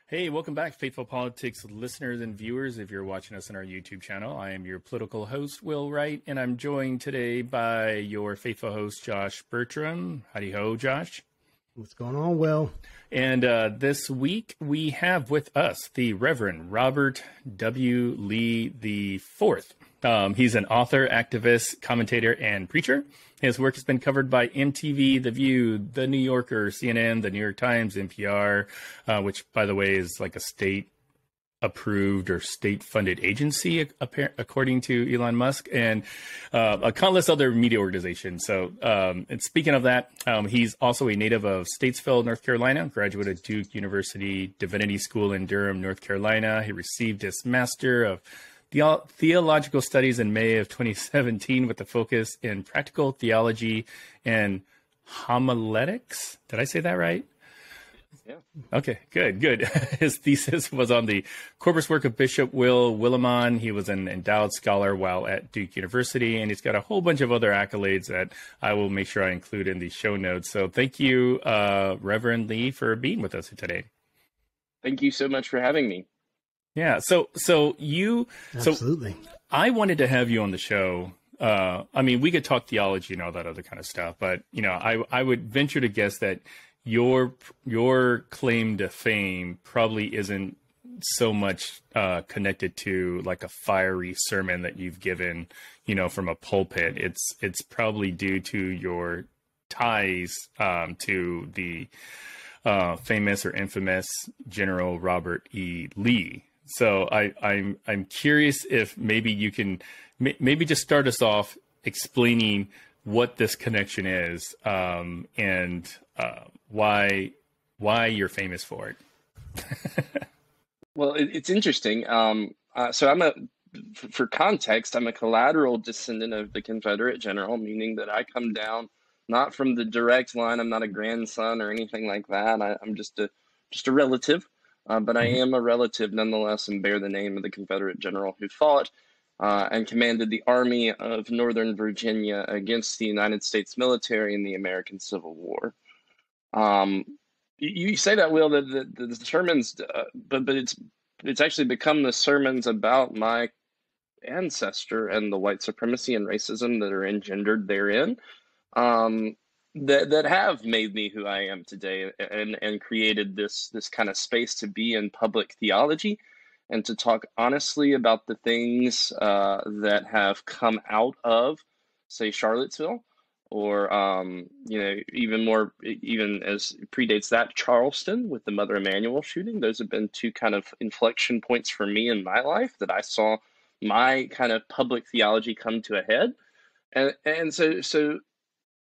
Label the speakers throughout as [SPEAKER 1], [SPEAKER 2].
[SPEAKER 1] Hey, welcome back, Faithful Politics listeners and viewers. If you're watching us on our YouTube channel, I am your political host, Will Wright, and I'm joined today by your faithful host, Josh Bertram. Howdy ho, Josh.
[SPEAKER 2] What's going on, Will?
[SPEAKER 1] And this week we have with us the Reverend Robert W. Lee IV. He's an author, activist, commentator, and preacher. His work has been covered by MTV, The View, The New Yorker, CNN, The New York Times, NPR, which, by the way, is like a state-approved or state-funded agency, according to Elon Musk, and countless other media organizations. So, and speaking of that, he's also a native of Statesville, North Carolina, graduate of Duke University Divinity School in Durham, North Carolina. He received his Master of Theological Studies in May of 2017 with a focus in practical theology and homiletics. Did I say that right?
[SPEAKER 3] Yeah.
[SPEAKER 1] Okay, good. His thesis was on the corpus work of Bishop Will Willimon. He was an endowed scholar while at Duke University, and he's got a whole bunch of other accolades that I will make sure I include in the show notes. So thank you, Reverend Lee, for being with us today.
[SPEAKER 3] Thank you so much for having me.
[SPEAKER 1] Yeah, so
[SPEAKER 2] Absolutely.
[SPEAKER 1] I wanted to have you on the show. I mean, we could talk theology and all that other kind of stuff, but I would venture to guess that your claim to fame probably isn't so much connected to like a fiery sermon that you've given, from a pulpit. It's probably due to your ties to the famous or infamous General Robert E. Lee. So I'm curious if maybe you can maybe just start us off explaining what this connection is, and why you're famous for it.
[SPEAKER 3] Well, it's interesting. So for context, I'm a collateral descendant of the Confederate General, meaning that I come down not from the direct line. I'm not a grandson or anything like that. I'm just a relative. But I am a relative nonetheless and bear the name of the Confederate general who fought and commanded the Army of Northern Virginia against the United States military in the American Civil War. You say that, Will, that the sermons, but it's actually become the sermons about my ancestor and the white supremacy and racism that are engendered therein. That have made me who I am today and created this kind of space to be in public theology and to talk honestly about the things that have come out of, say, Charlottesville, or even as predates that, Charleston with the Mother Emanuel shooting. Those have been two kind of inflection points for me in my life that I saw my kind of public theology come to a head, and so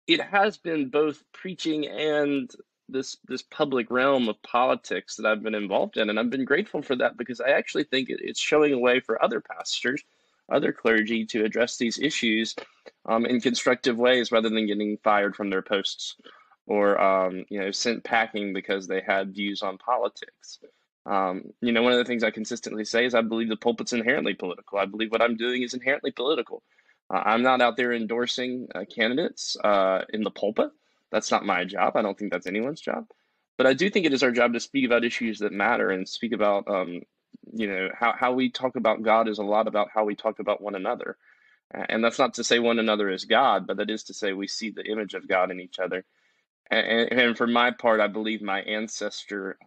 [SPEAKER 3] it has been both preaching and this public realm of politics that I've been involved in. And I've been grateful for that because I actually think it's showing a way for other pastors, other clergy to address these issues in constructive ways rather than getting fired from their posts or, sent packing because they had views on politics. One of the things I consistently say is I believe the pulpit's inherently political. I believe what I'm doing is inherently political. I'm not out there endorsing candidates in the pulpit. That's not my job. I don't think that's anyone's job. But I do think it is our job to speak about issues that matter and speak about, how we talk about God is a lot about how we talk about one another. And that's not to say one another is God, but that is to say we see the image of God in each other. And for my part, I believe my ancestor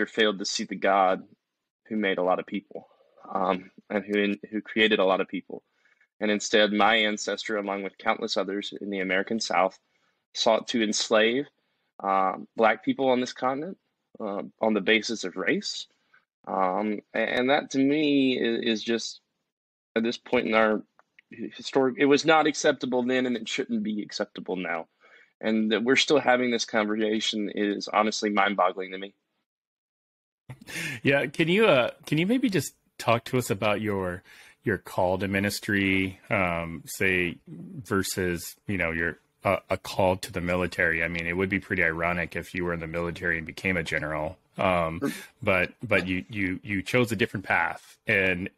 [SPEAKER 3] failed to see the God who made a lot of people. And who created a lot of people. And instead, my ancestor, along with countless others in the American South, sought to enslave Black people on this continent on the basis of race. And that, to me, is just, at this point in our historic, it was not acceptable then, and it shouldn't be acceptable now. And that we're still having this conversation is honestly mind-boggling to me.
[SPEAKER 1] Yeah, can you maybe just talk to us about your call to ministry, say, versus, your a call to the military? I mean, it would be pretty ironic if you were in the military and became a general, but you chose a different path, and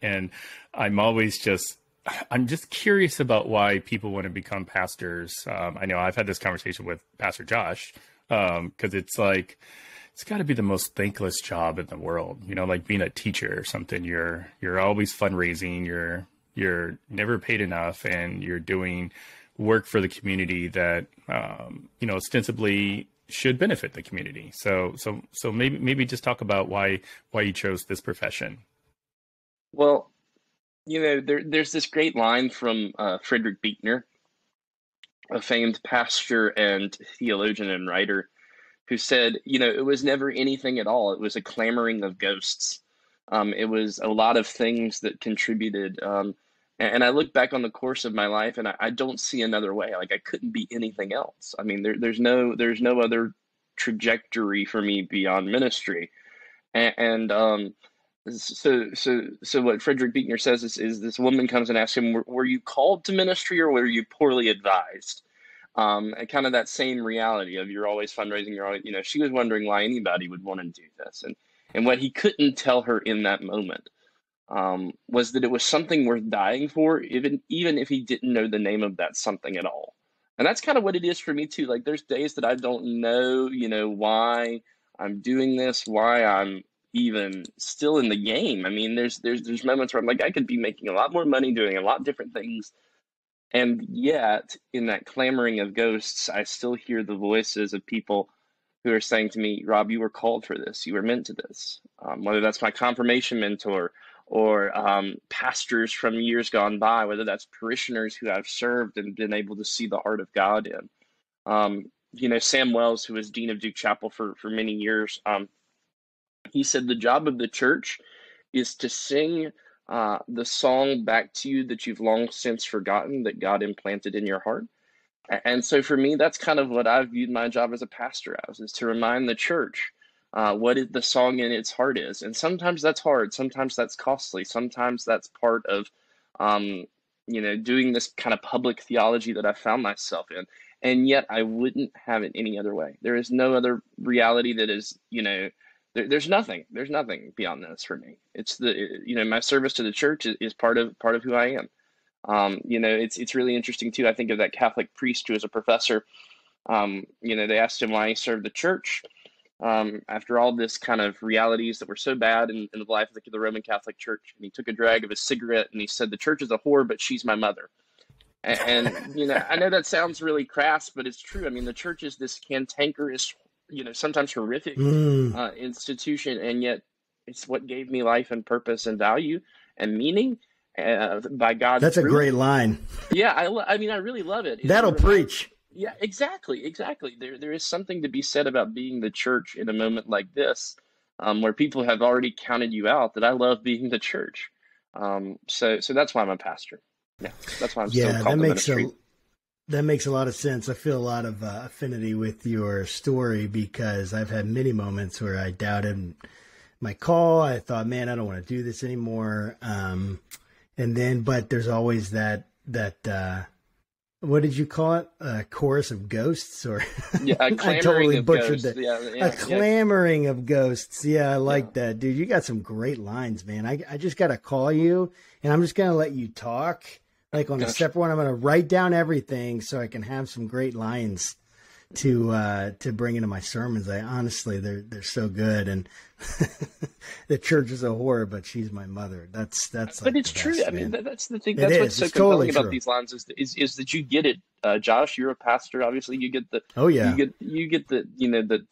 [SPEAKER 1] I'm just curious about why people want to become pastors. I know I've had this conversation with Pastor Josh Because it's like, it's got to be the most thankless job in the world, like being a teacher or something. You're always fundraising, you're never paid enough, and you're doing work for the community that ostensibly should benefit the community. So maybe just talk about why you chose this profession.
[SPEAKER 3] Well, there's this great line from Frederick Buechner, a famed pastor and theologian and writer, who said, it was never anything at all. It was a clamoring of ghosts. It was a lot of things that contributed. And I look back on the course of my life, and I don't see another way. Like, I couldn't be anything else. I mean, there's no other trajectory for me beyond ministry. So what Frederick Buechner says is this woman comes and asks him, were you called to ministry, or were you poorly advised? And kind of that same reality of you're always fundraising, you're always, she was wondering why anybody would want to do this. And what he couldn't tell her in that moment was that it was something worth dying for, even if he didn't know the name of that something at all. And that's kind of what it is for me too. Like, there's days that I don't know, why I'm doing this, why I'm even still in the game. I mean, there's moments where I'm like, I could be making a lot more money doing a lot different things. And yet, in that clamoring of ghosts, I still hear the voices of people who are saying to me, Rob, you were called for this. You were meant to this. Whether that's my confirmation mentor or pastors from years gone by, whether that's parishioners who I've served and been able to see the heart of God in. Sam Wells, who was dean of Duke Chapel for many years, he said the job of the church is to sing the song back to you that you've long since forgotten, that God implanted in your heart. And so for me, that's kind of what I've viewed my job as a pastor as, is to remind the church what the song in its heart is. And sometimes that's hard. Sometimes that's costly. Sometimes that's part of, doing this kind of public theology that I found myself in. And yet I wouldn't have it any other way. There is no other reality that is, there's nothing beyond this for me. It's my service to the church is part of who I am. It's really interesting too. I think of that Catholic priest who was a professor. They asked him why he served the church. After all this kind of realities that were so bad in the life of the Roman Catholic Church, and he took a drag of his cigarette and he said, "The church is a whore, but she's my mother." And I know that sounds really crass, but it's true. I mean, the church is this cantankerous, sometimes horrific institution, and yet it's what gave me life and purpose and value and meaning by God.
[SPEAKER 2] That's a great line.
[SPEAKER 3] Yeah, I really love it.
[SPEAKER 2] That'll preach.
[SPEAKER 3] Yeah, exactly. There is something to be said about being the church in a moment like this, where people have already counted you out, that I love being the church. So that's why I'm a pastor. Yeah, that's why I'm still called to ministry.
[SPEAKER 2] That makes a lot of sense. I feel a lot of affinity with your story, because I've had many moments where I doubted my call. I thought, man, I don't want to do this anymore. But there's always that what did you call it? A chorus of ghosts, or
[SPEAKER 3] yeah, a clamoring
[SPEAKER 2] I totally
[SPEAKER 3] of
[SPEAKER 2] butchered
[SPEAKER 3] ghosts.
[SPEAKER 2] that. A clamoring of ghosts. Yeah, I like that, dude. You got some great lines, man. I just got to call you, and I'm just going to let you talk. Like on a separate one, I'm going to write down everything so I can have some great lines to bring into my sermons. Honestly, they're so good. And the church is a whore, but she's my mother. That's.
[SPEAKER 3] But
[SPEAKER 2] like
[SPEAKER 3] it's true.
[SPEAKER 2] Best,
[SPEAKER 3] I mean,
[SPEAKER 2] man.
[SPEAKER 3] that's the thing. That's what's so compelling about these lines is that you get it. Josh, you're a pastor. Obviously, you get the.
[SPEAKER 2] Oh yeah.
[SPEAKER 3] You get the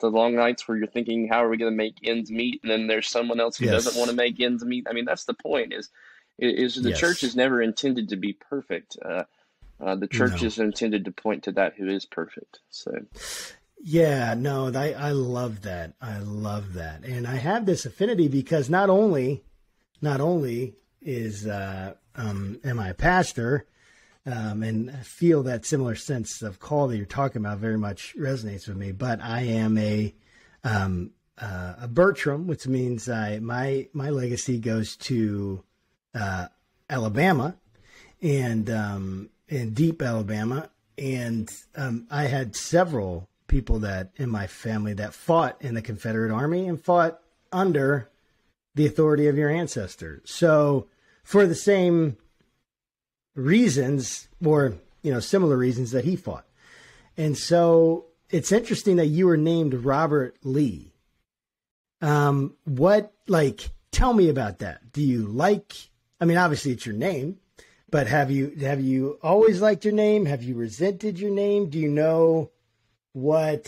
[SPEAKER 3] the long nights where you're thinking, how are we going to make ends meet? And then there's someone else who doesn't want to make ends meet. I mean, that's the point. Is the church is never intended to be perfect. The church is intended to point to that who is perfect. So,
[SPEAKER 2] yeah, no, I love that. I love that, and I have this affinity because not only is am I a pastor, and I feel that similar sense of call that you're talking about very much resonates with me, but I am a Bertram, which means my legacy goes to Alabama, and deep Alabama, and I had several people that in my family that fought in the Confederate Army and fought under the authority of your ancestors. So for the same reasons, or similar reasons that he fought, and so it's interesting that you were named Robert Lee. Tell me about that. Do you obviously it's your name, but have you always liked your name? Have you resented your name? Do you know why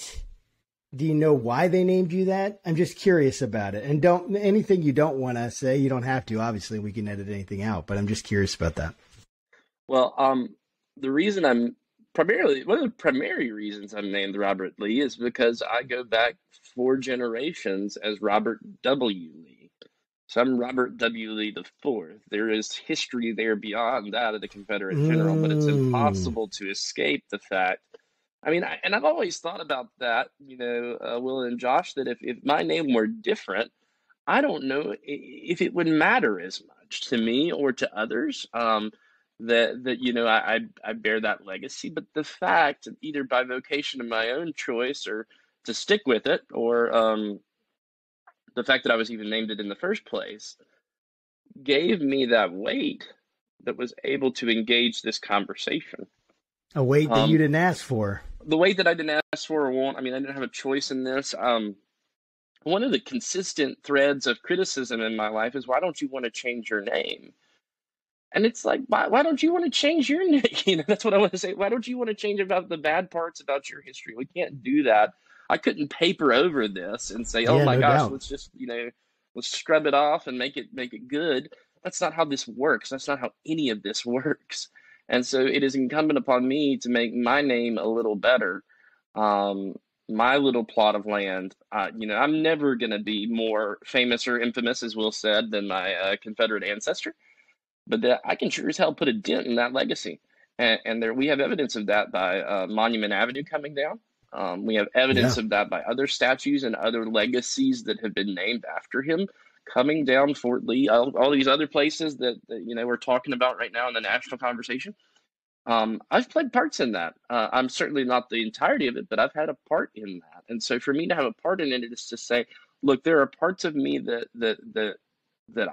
[SPEAKER 2] they named you that? I'm just curious about it. And anything you don't want to say, you don't have to. Obviously, we can edit anything out, but I'm just curious about that.
[SPEAKER 3] Well, the reason one of the primary reasons I'm named Robert Lee is because I go back 4 generations as Robert W. Lee. So I'm Robert W. Lee the Fourth. There is history there beyond that of the Confederate General, but it's impossible to escape the fact. I mean, I've always thought about that, Will and Josh, that if my name were different, I don't know if it would matter as much to me or to others. I bear that legacy, but the fact, either by vocation of my own choice or to stick with it, or the fact that I was even named it in the first place, gave me that weight that was able to engage this conversation.
[SPEAKER 2] A weight that you didn't ask for.
[SPEAKER 3] The weight that I didn't ask for or want. I mean, I didn't have a choice in this. One of the consistent threads of criticism in my life is, why don't you want to change your name? And it's like, why don't you want to change your name? That's what I want to say. Why don't you want to change about the bad parts about your history? We can't do that. I couldn't paper over this and say, oh my gosh, let's just, let's scrub it off and make it good. That's not how this works. That's not how any of this works. And so it is incumbent upon me to make my name a little better. My little plot of land, I'm never going to be more famous or infamous, as Will said, than my Confederate ancestor. But I can sure as hell put a dent in that legacy. And there we have evidence of that by Monument Avenue coming down. We have evidence of that by other statues and other legacies that have been named after him coming down Fort Lee, all these other places that we're talking about right now in the national conversation. I've played parts in that. I'm certainly not the entirety of it, but I've had a part in that. And so for me to have a part in it is to say, look, there are parts of me that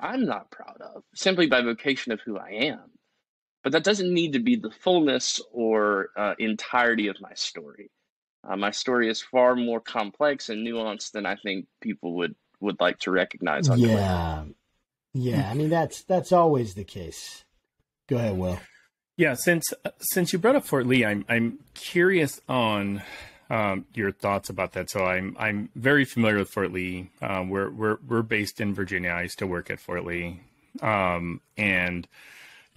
[SPEAKER 3] I'm not proud of, simply by vocation of who I am. But that doesn't need to be the fullness or entirety of my story. My story is far more complex and nuanced than I think people would like to recognize on Twitter.
[SPEAKER 2] Yeah. I mean, that's always the case. Go ahead, Will.
[SPEAKER 1] Yeah, since you brought up Fort Lee, I'm curious on your thoughts about that. So I'm very familiar with Fort Lee. We're based in Virginia. I used to work at Fort Lee, and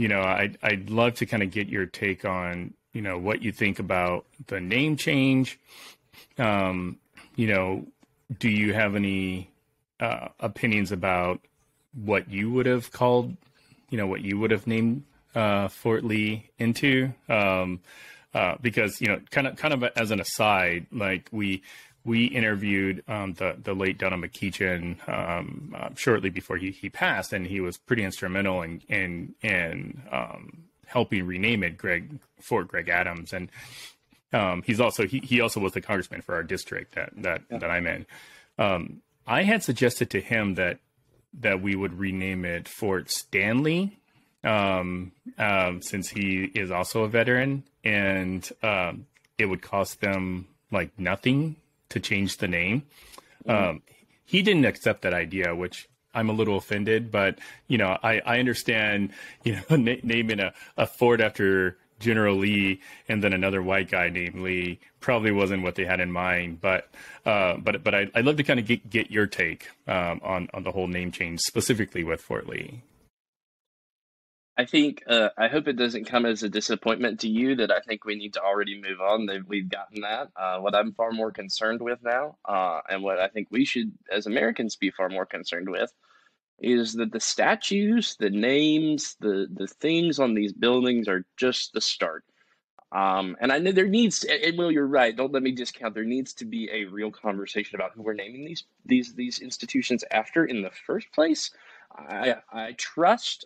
[SPEAKER 1] I'd love to kind of get your take on what you think about the name change. Do you have any opinions about what you would have called, what you would have named Fort Lee into? Because kind of as an aside, like we interviewed the late Donald McKeechin shortly before he passed, and he was pretty instrumental in helping rename it Fort Gregg-Adams, and he also was the congressman for our district that I'm in. I had suggested to him that we would rename it Fort Stanley, since he is also a veteran, and it would cost them like nothing to change the name. He didn't accept that idea, which I'm a little offended, but I understand, naming a fort after General Lee and then another white guy named Lee probably wasn't what they had in mind. But I'd love to kind of get your take on the whole name change, specifically with Fort Lee.
[SPEAKER 3] I think, I hope it doesn't come as a disappointment to you that I think we need to already move on, that we've gotten that. What I'm far more concerned with now, and what I think we should, as Americans, be far more concerned with, is that the statues, the names, the things on these buildings are just the start. And I know there needs to, and Will, you're right, don't let me discount, there needs to be a real conversation about who we're naming these institutions after in the first place. I trust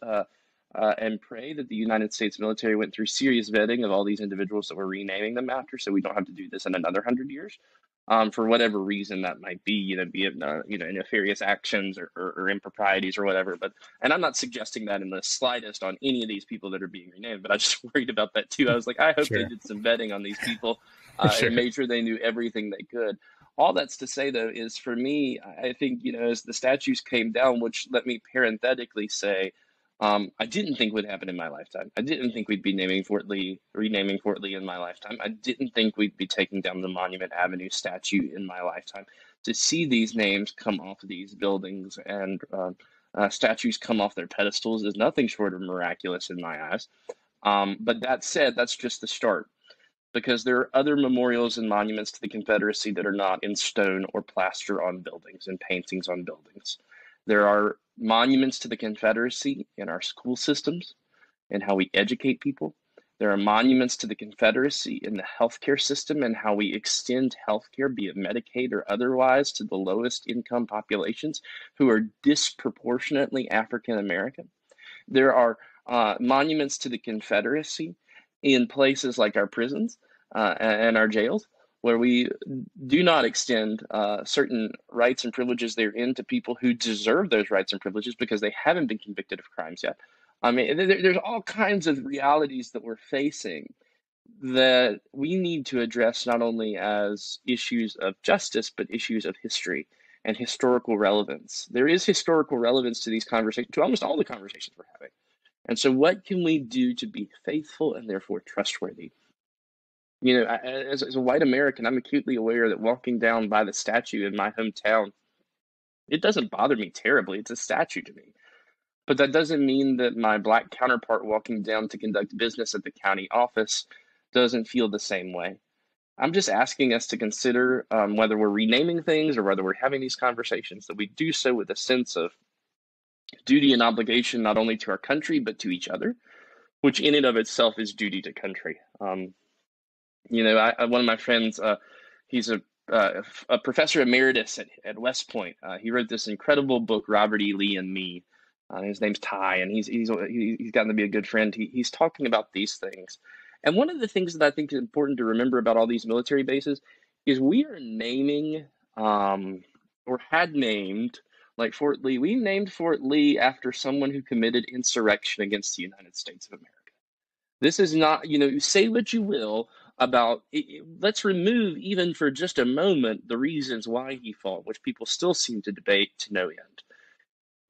[SPEAKER 3] and pray that the United States military went through serious vetting of all these individuals that we're renaming them after, so we don't have to do this in another 100 years. For whatever reason that might be, be it nefarious actions or improprieties or whatever. And I'm not suggesting that in the slightest on any of these people that are being renamed, but I just worried about that too. I was like, I hope they did some vetting on these people
[SPEAKER 1] Sure.
[SPEAKER 3] and made sure they knew everything they could. All that's to say, though, is for me, I think, as the statues came down, which let me parenthetically say, I didn't think would happen in my lifetime. I didn't think we'd be renaming Fort Lee in my lifetime. I didn't think we'd be taking down the Monument Avenue statue in my lifetime. To see these names come off of these buildings and statues come off their pedestals is nothing short of miraculous in my eyes. But that said, that's just the start, because there are other memorials and monuments to the Confederacy that are not in stone or plaster on buildings and paintings on buildings. There are monuments to the Confederacy in our school systems and how we educate people. There are monuments to the Confederacy in the healthcare system and how we extend healthcare, be it Medicaid or otherwise, to the lowest income populations who are disproportionately African American. There are monuments to the Confederacy in places like our prisons and our jails, where we do not extend certain rights and privileges therein to people who deserve those rights and privileges because they haven't been convicted of crimes yet. I mean, there's all kinds of realities that we're facing that we need to address, not only as issues of justice, but issues of history and historical relevance. There is historical relevance to these conversations, to almost all the conversations we're having. And so what can we do to be faithful and therefore trustworthy? As a white American, I'm acutely aware that walking down by the statue in my hometown, it doesn't bother me terribly. It's a statue to me. But that doesn't mean that my Black counterpart walking down to conduct business at the county office doesn't feel the same way. I'm just asking us to consider whether we're renaming things or whether we're having these conversations, that we do so with a sense of duty and obligation, not only to our country, but to each other, which in and of itself is duty to country. One of my friends, he's a professor emeritus at West Point. He wrote this incredible book, Robert E. Lee and Me. His name's Ty, and he's gotten to be a good friend. He's talking about these things. And one of the things that I think is important to remember about all these military bases is we are naming, or had named, like Fort Lee. We named Fort Lee after someone who committed insurrection against the United States of America. This is not, say what you will about it. Let's remove, even for just a moment, the reasons why he fought, which people still seem to debate to no end.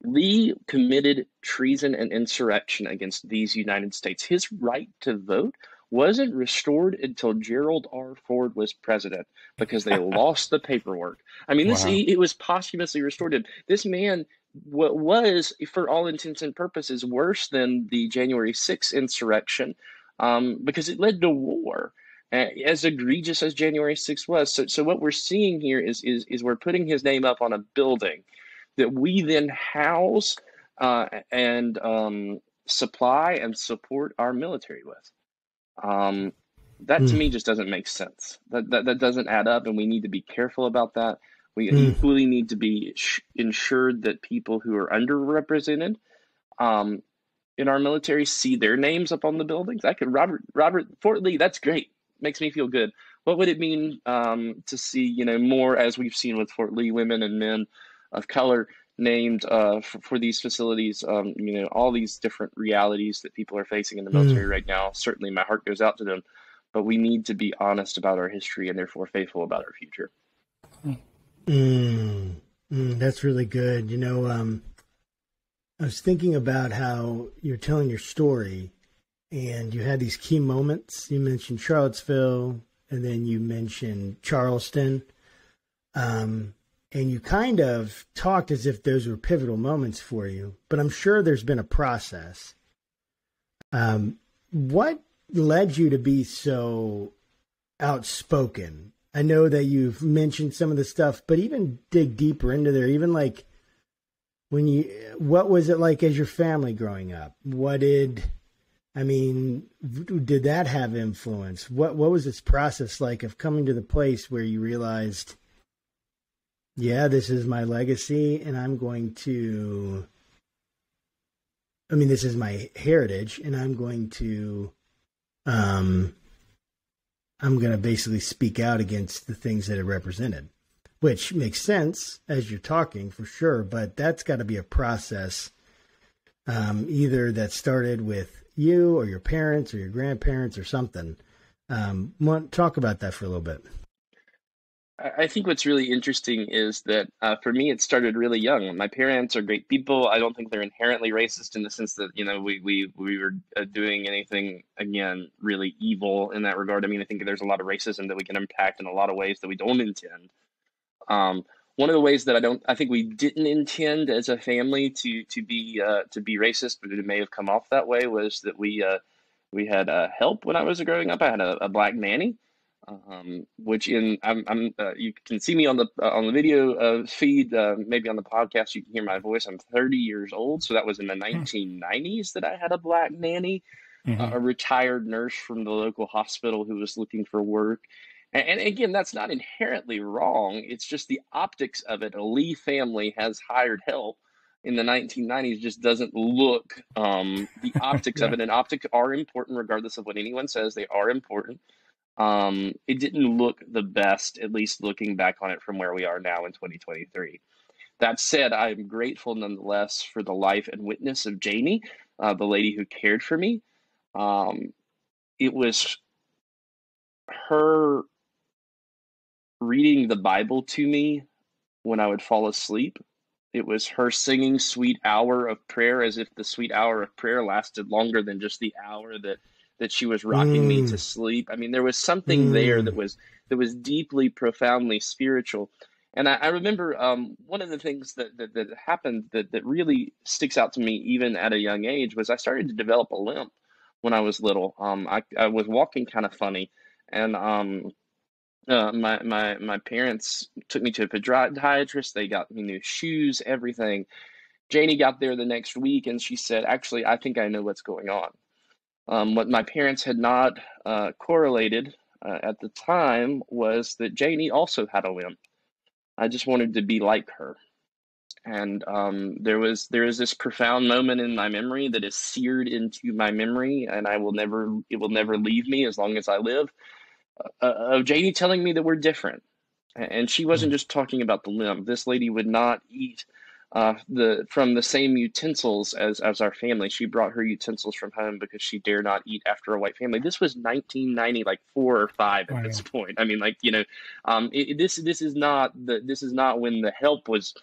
[SPEAKER 3] Lee committed treason and insurrection against these United States. His right to vote wasn't restored until Gerald R. Ford was president, because they lost the paperwork. I mean, it was posthumously restored. This man was, for all intents and purposes, worse than the January 6th insurrection, because it led to war, as egregious as January 6th was. So what we're seeing here is we're putting his name up on a building that we then house and supply and support our military with. That to me just doesn't make sense. That doesn't add up, and we need to be careful about that. We equally need to be ensured that people who are underrepresented in our military see their names up on the buildings. Robert Fort Lee, that's great. Makes me feel good. What would it mean to see, more, as we've seen with Fort Lee, women and men of color named for these facilities? All these different realities that people are facing in the military right now. Certainly my heart goes out to them, but we need to be honest about our history and therefore faithful about our future.
[SPEAKER 2] That's really good. I was thinking about how you're telling your story and you had these key moments. You mentioned Charlottesville, and then you mentioned Charleston. And you kind of talked as if those were pivotal moments for you, but I'm sure there's been a process. What led you to be so outspoken? I know that you've mentioned some of the stuff, but even dig deeper into there, even like what was it like as your family growing up? Did that have influence? What was this process like of coming to the place where you realized, yeah, this is my legacy, and this is my heritage, and I'm going to basically speak out against the things that it represented, which makes sense as you're talking for sure, but that's got to be a process, either that started with you or your parents or your grandparents or something. Want to talk about that for a little bit?
[SPEAKER 3] I think what's really interesting is that for me, it started really young. My parents are great people. I don't think they're inherently racist in the sense that, we were doing anything, again, really evil in that regard. I mean, I think there's a lot of racism that we can impact in a lot of ways that we don't intend. One of the ways that I think we didn't intend as a family to be racist, but it may have come off that way, was that we had help when I was growing up. I had a black nanny, which you can see me on the video feed, maybe on the podcast you can hear my voice. I'm 30 years old, so that was in the 1990s that I had a black nanny, a retired nurse from the local hospital who was looking for work. And again, that's not inherently wrong. It's just the optics of it. A Lee family has hired help in the 1990s just doesn't look the optics of it. And optics are important, regardless of what anyone says. They are important. It didn't look the best, at least looking back on it from where we are now in 2023. That said, I am grateful nonetheless for the life and witness of Janie, the lady who cared for me. It was her reading the Bible to me when I would fall asleep. It was her singing sweet hour of prayer, as if the sweet hour of prayer lasted longer than just the hour that she was rocking me to sleep. I mean, there was something there that was deeply, profoundly spiritual. And I remember one of the things that happened that really sticks out to me, even at a young age, was I started to develop a limp when I was little. I was walking kind of funny, and my parents took me to a podiatrist. They got me new shoes, everything. Janie got there the next week, and she said, "Actually, I think I know what's going on." What my parents had not correlated at the time was that Janie also had a limp. I just wanted to be like her. And there is this profound moment in my memory that is seared into my memory, and it will never leave me as long as I live, of Janie telling me that we're different. And she wasn't just talking about the limb. This lady would not eat from the same utensils as our family. She brought her utensils from home because she dare not eat after a white family. This was 1990, like 4 or 5 at this point. I mean, this is not when the help was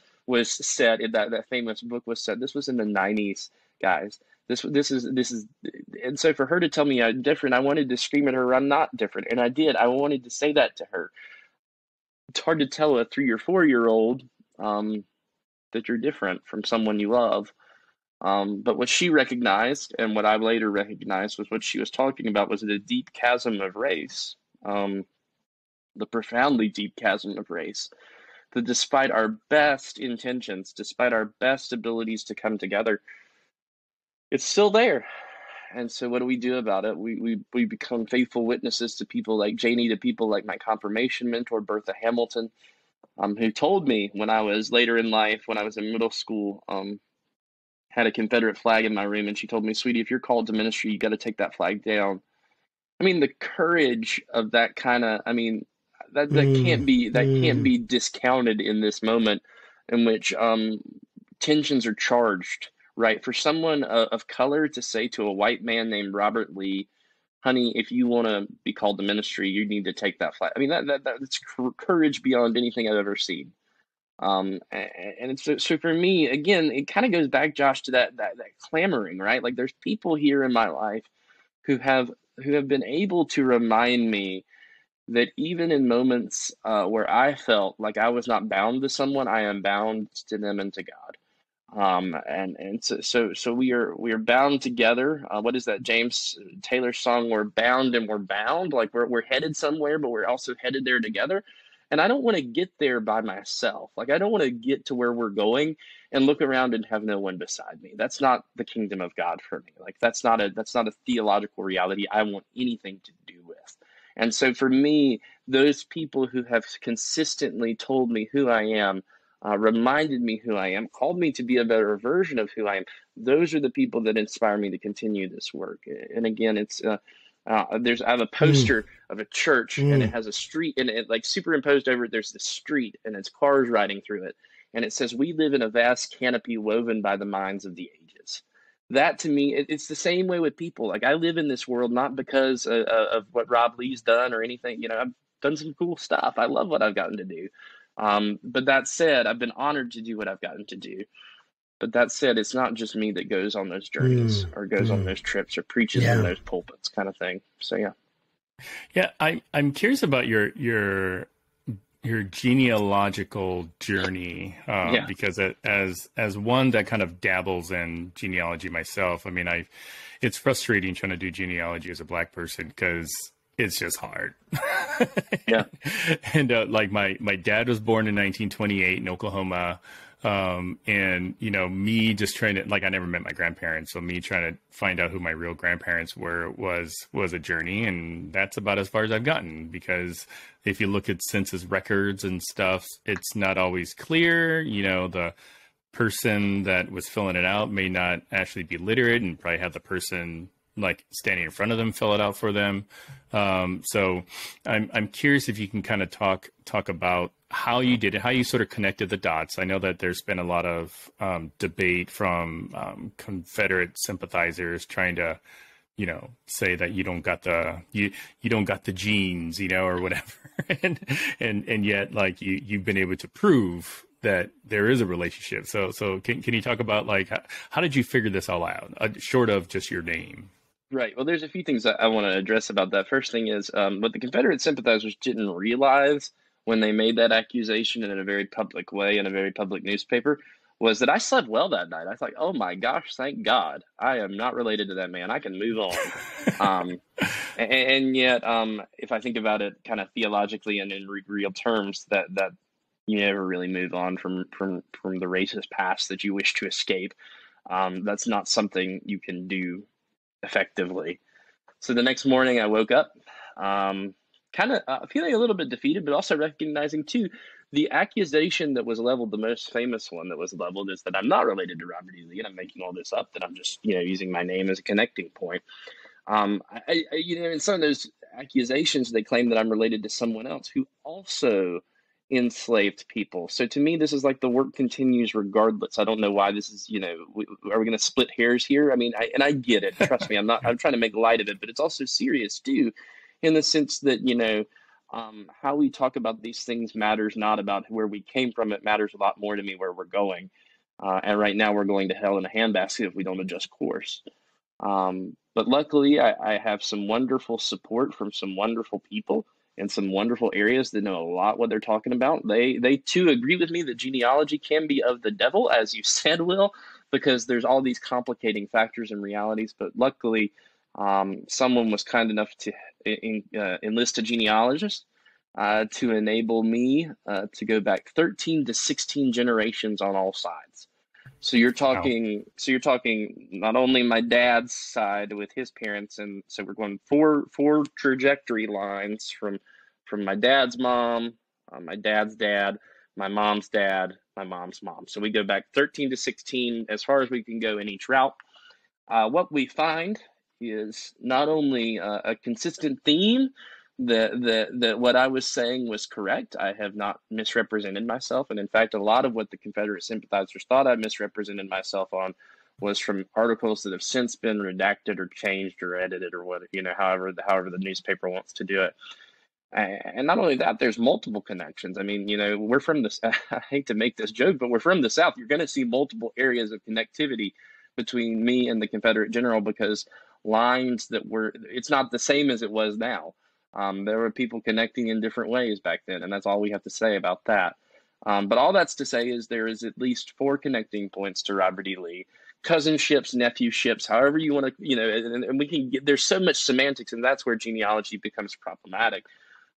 [SPEAKER 3] said. That famous book was said. This was in the 90s, guys. This is, and so for her to tell me I'm different, I wanted to scream at her, "I'm not different," and I did. I wanted to say that to her. It's hard to tell a 3 or 4-year-old that you're different from someone you love. But what she recognized, and what I later recognized, was what she was talking about was the deep chasm of race, the profoundly deep chasm of race. That despite our best intentions, despite our best abilities to come together, it's still there. And so what do we do about it? We become faithful witnesses to people like Janie, to people like my confirmation mentor, Bertha Hamilton, who told me when I was later in life, when I was in middle school, had a Confederate flag in my room, and she told me, "Sweetie, if you're called to ministry, you got to take that flag down." I mean, the courage of that kind of, I mean, that can't be discounted in this moment in which tensions are charged, right? For someone of color to say to a white man named Robert Lee, "Honey, if you want to be called to ministry, you need to take that flag." I mean, that's courage beyond anything I've ever seen. And it's, so for me, again, it kind of goes back, Josh, to that clamoring, right? Like, there's people here in my life who have been able to remind me that even in moments where I felt like I was not bound to someone, I am bound to them and to God. So we are bound together. What is that James Taylor song? We're bound and we're bound. Like we're headed somewhere, but we're also headed there together. And I don't want to get there by myself. Like, I don't want to get to where we're going and look around and have no one beside me. That's not the kingdom of God for me. Like, that's not a theological reality I want anything to do with. And so for me, those people who have consistently told me who I am, reminded me who I am, called me to be a better version of who I am, those are the people that inspire me to continue this work. And again, it's I have a poster of a church, and it has a street, and it, like, superimposed over it, there's the street, and it's cars riding through it, and it says, "We live in a vast canopy woven by the minds of the ages." that to me, it's the same way with people. Like, I live in this world not because of what Rob Lee's done or anything. I've done some cool stuff. I love what I've gotten to do. But that said, I've been honored to do what I've gotten to do. But that said, it's not just me that goes on those journeys or goes on those trips or preaches in those pulpits, kind of thing. So yeah.
[SPEAKER 1] Yeah, I'm curious about your genealogical journey, because as one that kind of dabbles in genealogy myself, I mean, it's frustrating trying to do genealogy as a Black person because it's just hard.
[SPEAKER 3] Yeah.
[SPEAKER 1] And like my dad was born in 1928 in Oklahoma. And me just trying to, like, I never met my grandparents. So me trying to find out who my real grandparents were was a journey. And that's about as far as I've gotten, because if you look at census records and stuff, it's not always clear. The person that was filling it out may not actually be literate and probably have the person like standing in front of them fill it out for them. So I'm curious if you can kind of talk about how you did it, how you sort of connected the dots. I know that there's been a lot of debate from Confederate sympathizers trying to, say that you don't got the genes, or whatever, and yet like you've been able to prove that there is a relationship. So can you talk about like how did you figure this all out, short of just your name?
[SPEAKER 3] Right. Well, there's a few things that I want to address about that. First thing is what the Confederate sympathizers didn't realize when they made that accusation in a very public way in a very public newspaper was that I slept well that night. I thought, oh my gosh, thank God. I am not related to that man. I can move on. And yet, if I think about it kind of theologically and in real terms, that you never really move on from the racist past that you wish to escape. That's not something you can do effectively. So the next morning I woke up kind of feeling a little bit defeated, but also recognizing too, the accusation that was leveled, the most famous one that was leveled, is that I'm not related to Robert E. Lee, and I'm making all this up, that I'm just, using my name as a connecting point. In some of those accusations, they claim that I'm related to someone else who also enslaved people. So to me, this is like the work continues regardless. I don't know why this is, are we going to split hairs here? I mean, I get it. Trust me, I'm trying to make light of it, but it's also serious too, in the sense that, how we talk about these things matters not about where we came from. It matters a lot more to me where we're going. And right now we're going to hell in a handbasket if we don't adjust course. But luckily I have some wonderful support from some wonderful people in some wonderful areas that know a lot what they're talking about. They too agree with me that genealogy can be of the devil, as you said, Will, because there's all these complicating factors and realities. But luckily, someone was kind enough to enlist a genealogist to enable me to go back 13 to 16 generations on all sides. So you're talking. Wow. So you're talking not only my dad's side with his parents, and so we're going four trajectory lines from my dad's mom, my dad's dad, my mom's dad, my mom's mom. So we go back 13 to 16 as far as we can go in each route. What we find is not only a consistent theme that what I was saying was correct. I have not misrepresented myself. And in fact, a lot of what the Confederate sympathizers thought I misrepresented myself on was from articles that have since been redacted or changed or edited or what, however the newspaper wants to do it. And not only that, there's multiple connections. I mean, we're from this, I hate to make this joke, but we're from the South. You're going to see multiple areas of connectivity between me and the Confederate general, because lines it's not the same as it was now. There were people connecting in different ways back then, and that's all we have to say about that. But all that's to say is there is at least 4 connecting points to Robert E. Lee: cousinships, nephews-ships, however you want to, and we can get, there's so much semantics, and that's where genealogy becomes problematic.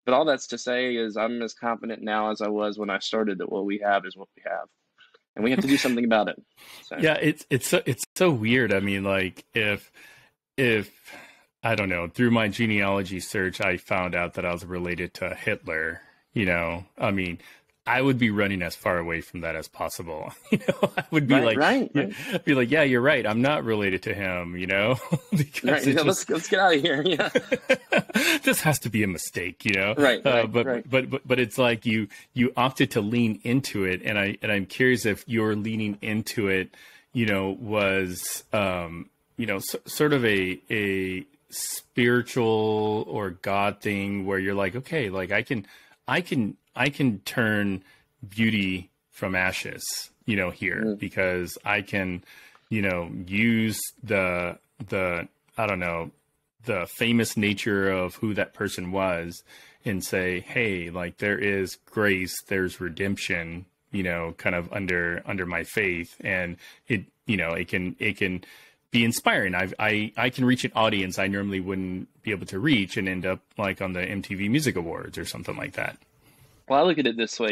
[SPEAKER 3] But all that's to say is I'm as confident now as I was when I started that what we have is what we have, and we have to do something about it. So. Yeah,
[SPEAKER 1] it's so weird. I mean, like if I don't know, through my genealogy search, I found out that I was related to Hitler. I mean, I would be running as far away from that as possible. I would be be like, yeah, you're right. I'm not related to him, because
[SPEAKER 3] let's get out of here. Yeah.
[SPEAKER 1] This has to be a mistake,
[SPEAKER 3] Right.
[SPEAKER 1] But it's like you opted to lean into it. And I'm curious if you're leaning into it, was, sort of a spiritual or God thing where you're like, okay, like I can turn beauty from ashes, here, because I can, use the, I don't know, the famous nature of who that person was and say, hey, like there is grace, there's redemption, kind of under my faith. And it can be inspiring. I can reach an audience I normally wouldn't be able to reach and end up like on the MTV Music Awards or something like that.
[SPEAKER 3] Well, I look at it this way,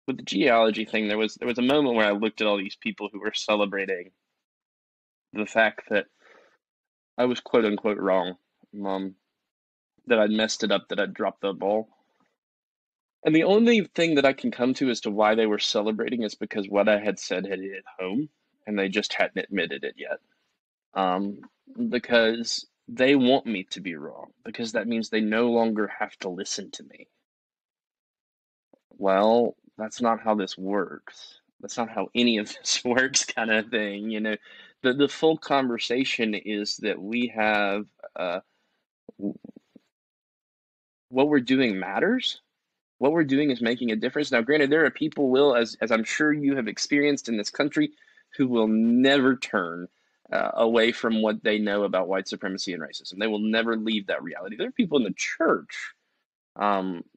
[SPEAKER 3] with the genealogy thing, there was a moment where I looked at all these people who were celebrating the fact that I was quote unquote wrong, that I'd messed it up, that I'd dropped the ball. And the only thing that I can come to as to why they were celebrating is because what I had said had hit home, and they just hadn't admitted it yet. Because they want me to be wrong, because that means they no longer have to listen to me. Well, that's not how this works. That's not how any of this works, kind of thing. The full conversation is that we have what we're doing matters. What we're doing is making a difference. Now, granted, there are people as I'm sure you have experienced in this country, who will never turn away from what they know about white supremacy and racism. They will never leave that reality. There are people in the church,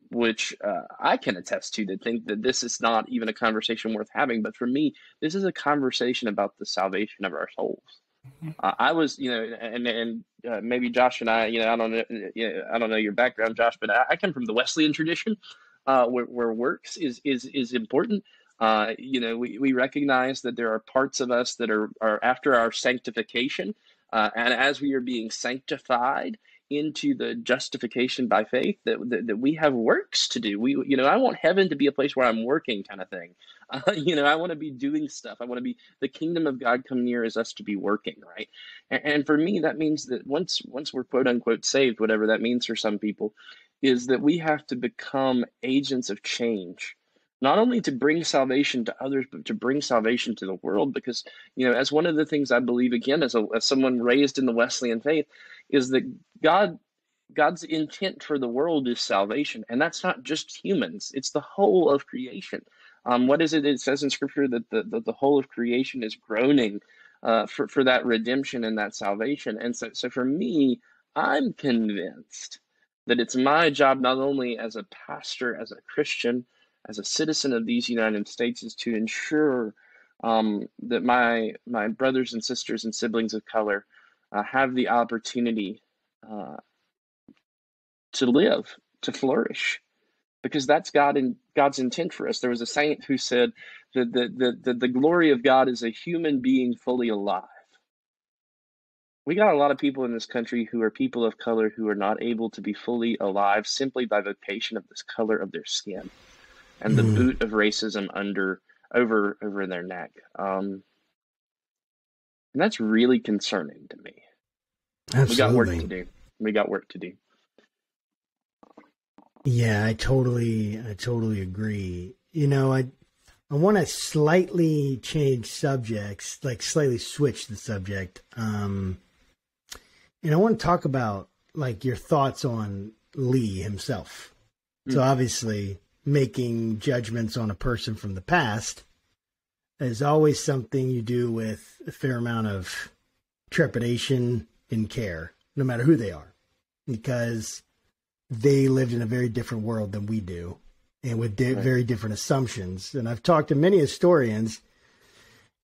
[SPEAKER 3] which I can attest to, that think that this is not even a conversation worth having. But for me, this is a conversation about the salvation of our souls. I was, and maybe Josh and I, I don't know your background, Josh, but I come from the Wesleyan tradition, where works is important. We recognize that there are parts of us that are after our sanctification, and as we are being sanctified into the justification by faith, that we have works to do. I want heaven to be a place where I'm working, kind of thing. I want to be doing stuff. I want to be the kingdom of God come near as us to be working, right? And for me, that means that once we're quote unquote saved, whatever that means for some people, is that we have to become agents of change. Not only to bring salvation to others, but to bring salvation to the world. Because, as one of the things I believe, again, as someone raised in the Wesleyan faith, is that God's intent for the world is salvation. And that's not just humans. It's the whole of creation. What is it? It says in Scripture that the whole of creation is groaning for that redemption and that salvation. And so for me, I'm convinced that it's my job, not only as a pastor, as a Christian, as a citizen of these United States, is to ensure that my brothers and sisters and siblings of color have the opportunity to live, to flourish, because that's God's intent for us. There was a saint who said that the glory of God is a human being fully alive. We got a lot of people in this country who are people of color who are not able to be fully alive simply by vocation of this color of their skin and the boot of racism over their neck. And that's really concerning to me.
[SPEAKER 2] Absolutely.
[SPEAKER 3] We got work to do.
[SPEAKER 2] Yeah, I totally agree. I want to slightly change subjects, like slightly switch the subject. And I want to talk about like your thoughts on Lee himself. So obviously making judgments on a person from the past is always something you do with a fair amount of trepidation and care, no matter who they are, because they lived in a very different world than we do and with very different assumptions. And I've talked to many historians,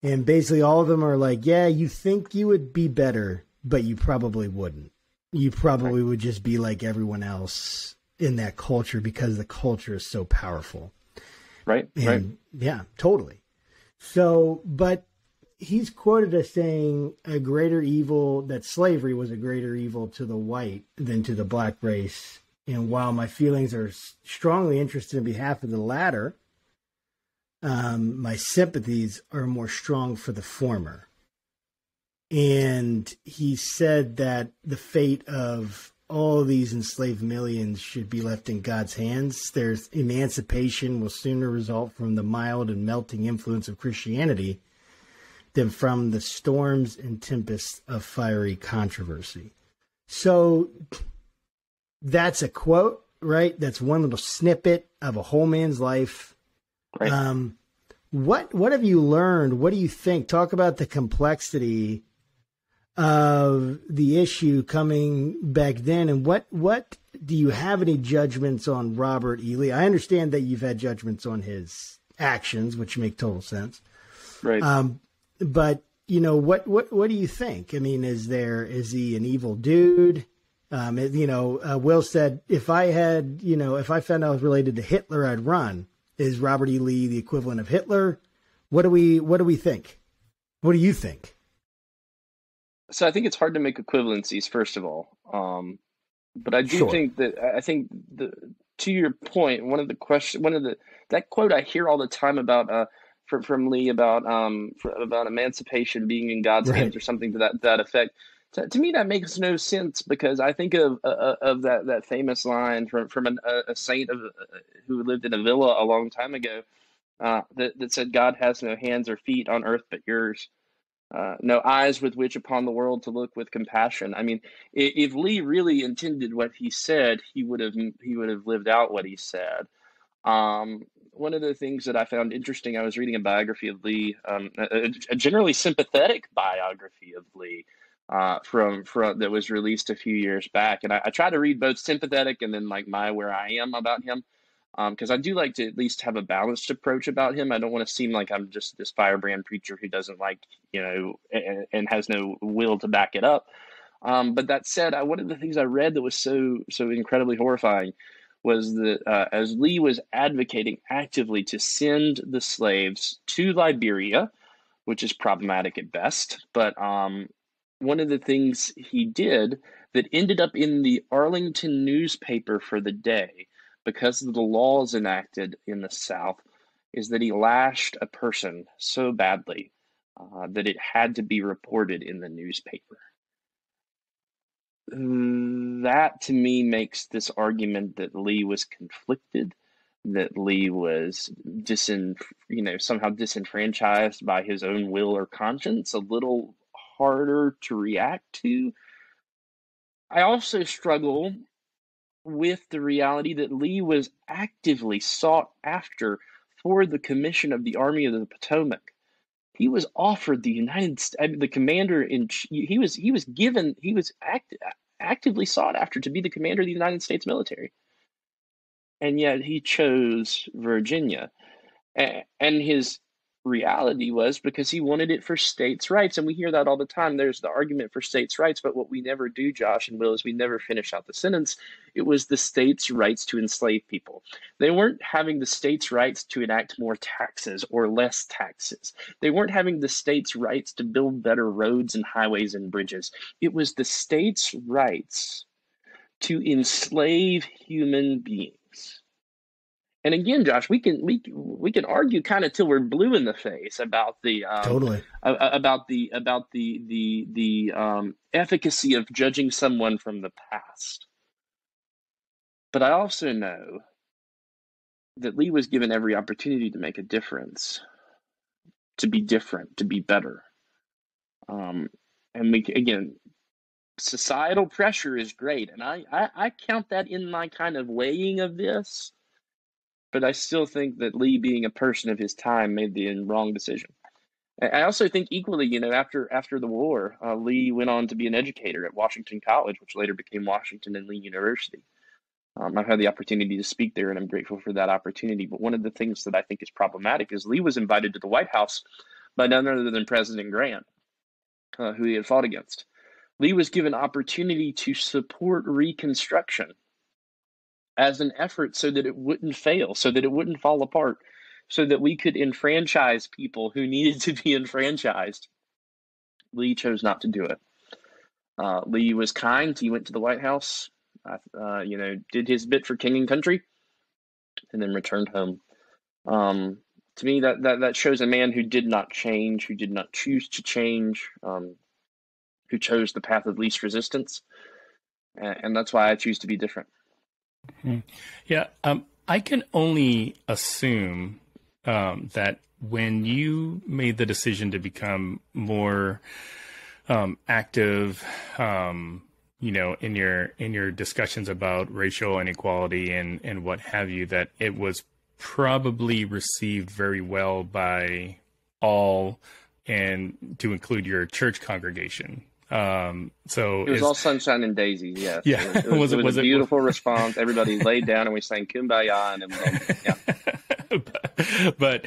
[SPEAKER 2] and basically all of them are like, yeah, you think you would be better, but you probably wouldn't. You probably would just be like everyone else in that culture because the culture is so powerful.
[SPEAKER 3] Right.
[SPEAKER 2] Yeah, totally. So, but he's quoted as saying that slavery was a greater evil to the white than to the black race. And while my feelings are strongly interested in behalf of the latter, my sympathies are more strong for the former. And he said that the fate of all these enslaved millions should be left in God's hands. There's emancipation will sooner result from the mild and melting influence of Christianity than from the storms and tempests of fiery controversy. So that's a quote, right? That's one little snippet of a whole man's life.
[SPEAKER 3] Right.
[SPEAKER 2] What have you learned? What do you think? Talk about the complexity of the issue coming back then, and what do you have any judgments on Robert E. Lee? I understand that you've had judgments on his actions, which make total sense.
[SPEAKER 3] Right.
[SPEAKER 2] But what do you think? I mean, is he an evil dude? Will said, if I found out I was related to Hitler, I'd run. Is Robert E. Lee the equivalent of Hitler? What do we think? What do you think?
[SPEAKER 3] So I think it's hard to make equivalencies, first of all. But I do think to your point, that quote I hear all the time about from Lee about emancipation being in God's hands or something to that effect. To me, that makes no sense, because I think of that famous line from a saint who lived in a villa a long time ago that said, "God has no hands or feet on earth but yours, no eyes with which upon the world to look with compassion." I mean, if Lee really intended what he said, he would have lived out what he said. One of the things that I found interesting, I was reading a biography of Lee, a generally sympathetic biography of Lee. From that was released a few years back, and I try to read both sympathetic and then like where I am about him, because I do like to at least have a balanced approach about him. I don't want to seem like I'm just this firebrand preacher who doesn't and has no will to back it up. But that said, one of the things I read that was so incredibly horrifying was that as Lee was advocating actively to send the slaves to Liberia, which is problematic at best, but one of the things he did that ended up in the Arlington newspaper for the day, because of the laws enacted in the South, is that he lashed a person so badly that it had to be reported in the newspaper. That, to me, makes this argument that Lee was conflicted, that Lee was somehow disenfranchised by his own will or conscience, a little harder to react to. I also struggle with the reality that Lee was actively sought after for the commission of the Army of the Potomac. He was offered the commander in chief. He was actively sought after to be the commander of the United States military, and yet he chose Virginia, and his reality was because he wanted it for states' rights. And we hear that all the time. There's the argument for states' rights, but what we never do, Josh and Will, is we never finish out the sentence. It was the states' rights to enslave people. They weren't having the states' rights to enact more taxes or less taxes. They weren't having the states' rights to build better roads and highways and bridges. It was the states' rights to enslave human beings. And again, Josh, we can argue kind of till we're blue in the face about the efficacy of judging someone from the past. But I also know that Lee was given every opportunity to make a difference, to be different, to be better. And societal pressure is great, and I count that in my kind of weighing of this. But I still think that Lee, being a person of his time, made the wrong decision. I also think equally, after the war, Lee went on to be an educator at Washington College, which later became Washington and Lee University. I've had the opportunity to speak there, and I'm grateful for that opportunity. But one of the things that I think is problematic is Lee was invited to the White House by none other than President Grant, who he had fought against. Lee was given opportunity to support Reconstruction as an effort so that it wouldn't fail, so that it wouldn't fall apart, so that we could enfranchise people who needed to be enfranchised. Lee chose not to do it. Lee was kind. He went to the White House, did his bit for king and country, and then returned home. To me, that shows a man who did not change, who did not choose to change, who chose the path of least resistance. And that's why I choose to be different.
[SPEAKER 1] Yeah, I can only assume that when you made the decision to become more active, in your discussions about racial inequality and what have you, that it was probably received very well by all, and to include your church congregation. So
[SPEAKER 3] it was all sunshine and daisies. Yes.
[SPEAKER 1] Yeah.
[SPEAKER 3] It was a beautiful response. Everybody laid down and we sang Kumbaya, and it was all, yeah.
[SPEAKER 1] but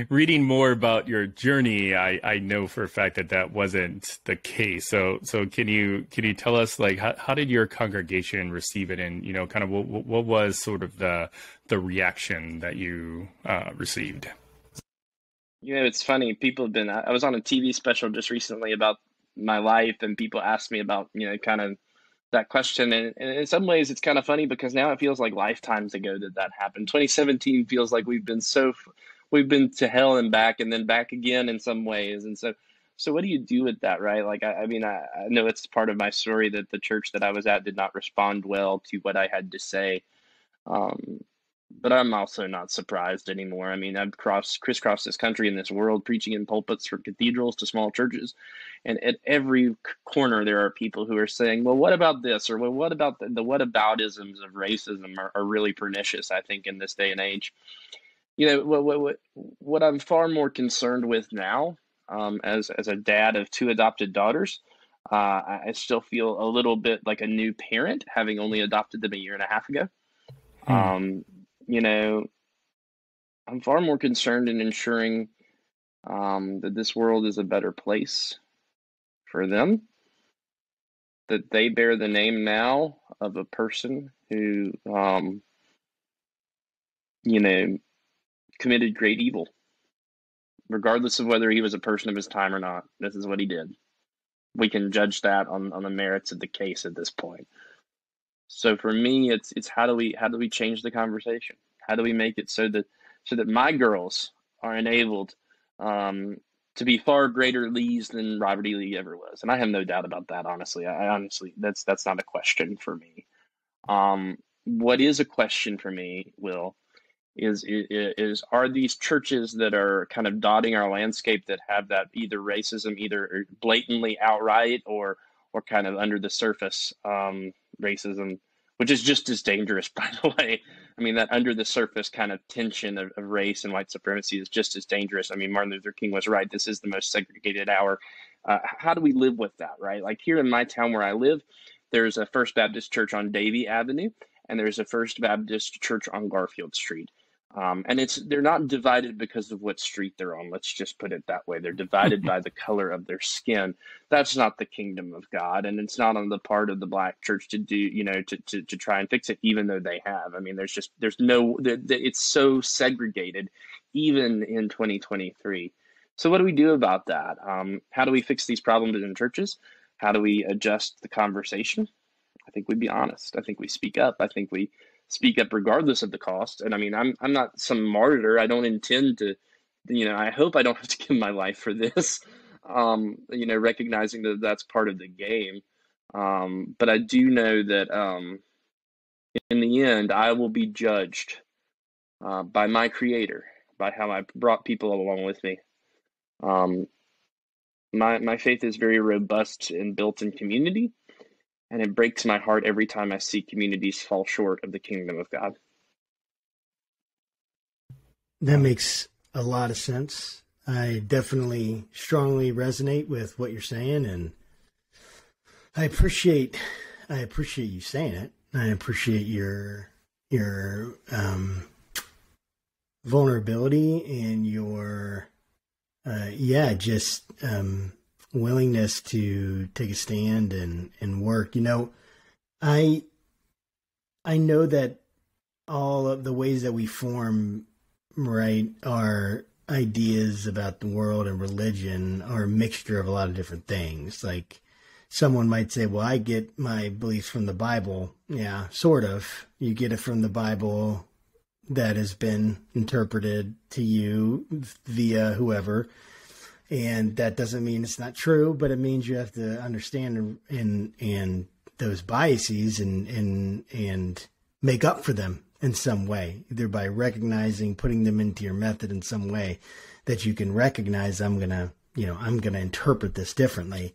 [SPEAKER 1] reading more about your journey, I know for a fact that wasn't the case. So can you tell us, like, how did your congregation receive it, and kind of what was sort of the reaction that you received?
[SPEAKER 3] It's funny. People have been. I was on a TV special just recently about my life, and people asked me about kind of that question, and in some ways it's kind of funny because now it feels like lifetimes ago that happened. 2017 feels like we've been to hell and back, and then back again in some ways. And so what do you do with that, right? Like, I mean, I know it's part of my story that the church that I was at did not respond well to what I had to say. But I'm also not surprised anymore. I mean, I've crisscrossed this country and this world, preaching in pulpits from cathedrals to small churches. And at every corner, there are people who are saying, well, what about this? Or, well, what about the whataboutisms of racism are really pernicious, I think, in this day and age. What I'm far more concerned with now, as a dad of two adopted daughters, I still feel a little bit like a new parent, having only adopted them a year and a half ago. I'm far more concerned in ensuring that this world is a better place for them, that they bear the name now of a person who, committed great evil, regardless of whether he was a person of his time or not. This is what he did. We can judge that on the merits of the case at this point. So for me, it's how do we change the conversation? How do we make it so that my girls are enabled to be far greater Lees than Robert E. Lee ever was? And I have no doubt about that, honestly. I honestly, that's not a question for me. What is a question for me, Will, is are these churches that are kind of dotting our landscape that have that either racism, either blatantly outright or kind of under the surface racism, which is just as dangerous, by the way. I mean, that under the surface kind of tension of race and white supremacy is just as dangerous. I mean, Martin Luther King was right. This is the most segregated hour. How do we live with that, right? Like, here in my town where I live, there's a First Baptist church on Davie Avenue, and there's a First Baptist church on Garfield Street. And they're not divided because of what street they're on. Let's just put it that way. They're divided by the color of their skin. That's not the kingdom of God. And it's not on the part of the black church to do, to try and fix it, even though they have. I mean, it's so segregated, even in 2023. So what do we do about that? How do we fix these problems in churches? How do we adjust the conversation? I think we be honest. I think we speak up. I think we speak up regardless of the cost. And I mean, I'm not some martyr. I don't intend to, I hope I don't have to give my life for this, recognizing that that's part of the game. But I do know that in the end, I will be judged by my Creator, by how I brought people along with me. My faith is very robust and built in community. And it breaks my heart every time I see communities fall short of the kingdom of God.
[SPEAKER 2] That makes a lot of sense. I definitely strongly resonate with what you're saying, and I appreciate you saying it. I appreciate your vulnerability and your willingness to take a stand and work. I know that all of the ways that we form, right, our ideas about the world and religion are a mixture of a lot of different things. Like, someone might say, well, I get my beliefs from the Bible. Yeah, sort of. You get it from the Bible that has been interpreted to you via whoever. And that doesn't mean it's not true, but it means you have to understand and those biases and make up for them in some way, either by recognizing, putting them into your method in some way that you can recognize, I'm going to interpret this differently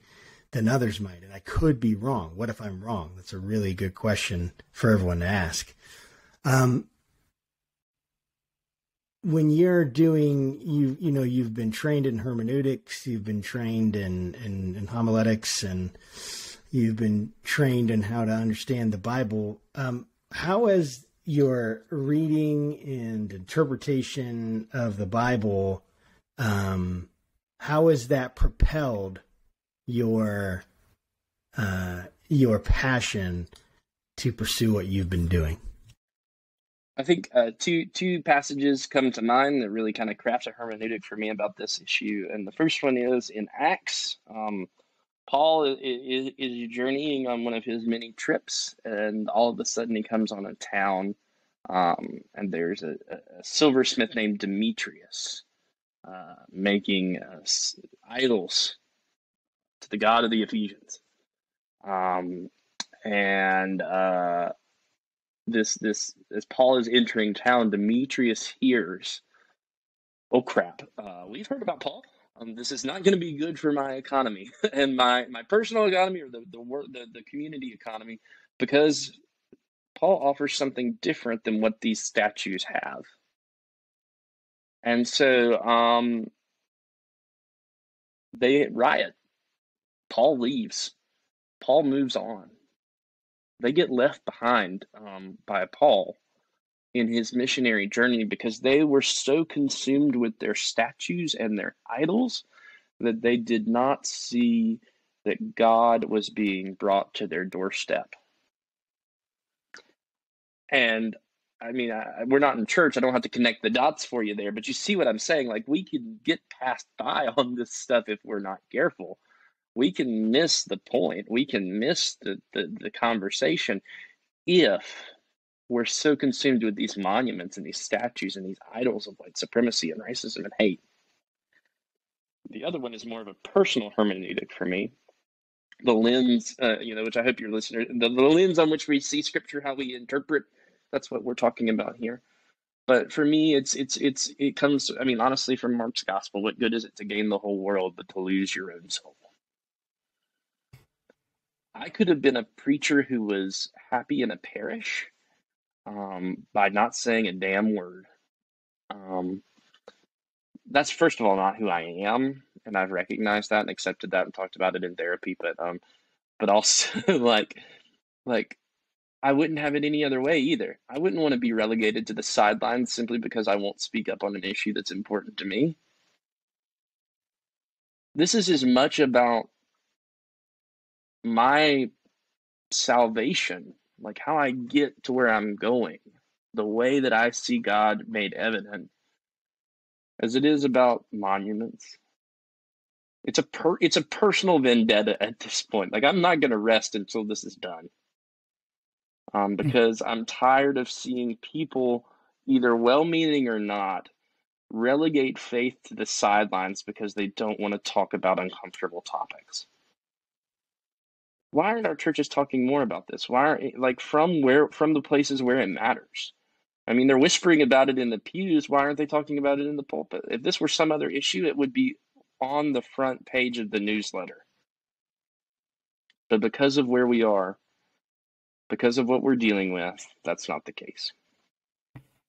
[SPEAKER 2] than others might. And I could be wrong. What if I'm wrong? That's a really good question for everyone to ask. When you're doing, you've been trained in hermeneutics, you've been trained in homiletics, and you've been trained in how to understand the Bible. How has your reading and interpretation of the Bible, how has that propelled your passion to pursue what you've been doing?
[SPEAKER 3] I think two passages come to mind that really kind of craft a hermeneutic for me about this issue. And the first one is in Acts. Paul is journeying on one of his many trips, and all of a sudden he comes on a town, and there's a silversmith named Demetrius making idols to the god of the Ephesians. This as Paul is entering town, Demetrius hears, "Oh crap! We've heard about Paul. This is not going to be good for my economy and my personal economy, or the community economy, because Paul offers something different than what these statues have." And so they riot. Paul leaves. Paul moves on. They get left behind by Paul in his missionary journey because they were so consumed with their statues and their idols that they did not see that God was being brought to their doorstep. And I mean, we're not in church. I don't have to connect the dots for you there, but you see what I'm saying? Like, we can get passed by on this stuff if we're not careful. We can miss the point. We can miss the conversation if we're so consumed with these monuments and these statues and these idols of white supremacy and racism and hate. The other one is more of a personal hermeneutic for me. The lens, which I hope your listener, the lens on which we see Scripture, how we interpret, that's what we're talking about here. But for me, it comes, I mean, honestly, from Mark's gospel. What good is it to gain the whole world but to lose your own soul? I could have been a preacher who was happy in a parish by not saying a damn word. That's, first of all, not who I am, and I've recognized that and accepted that and talked about it in therapy. But also like I wouldn't have it any other way either. I wouldn't want to be relegated to the sidelines simply because I won't speak up on an issue that's important to me. This is as much about my salvation, like how I get to where I'm going, the way that I see God made evident, as it is about monuments. It's a personal vendetta at this point. Like, I'm not going to rest until this is done, because I'm tired of seeing people, either well-meaning or not, relegate faith to the sidelines because they don't want to talk about uncomfortable topics. Why aren't our churches talking more about this? Why aren't, from the places where it matters? I mean, they're whispering about it in the pews. Why aren't they talking about it in the pulpit? If this were some other issue, it would be on the front page of the newsletter. But because of where we are, because of what we're dealing with, that's not the case.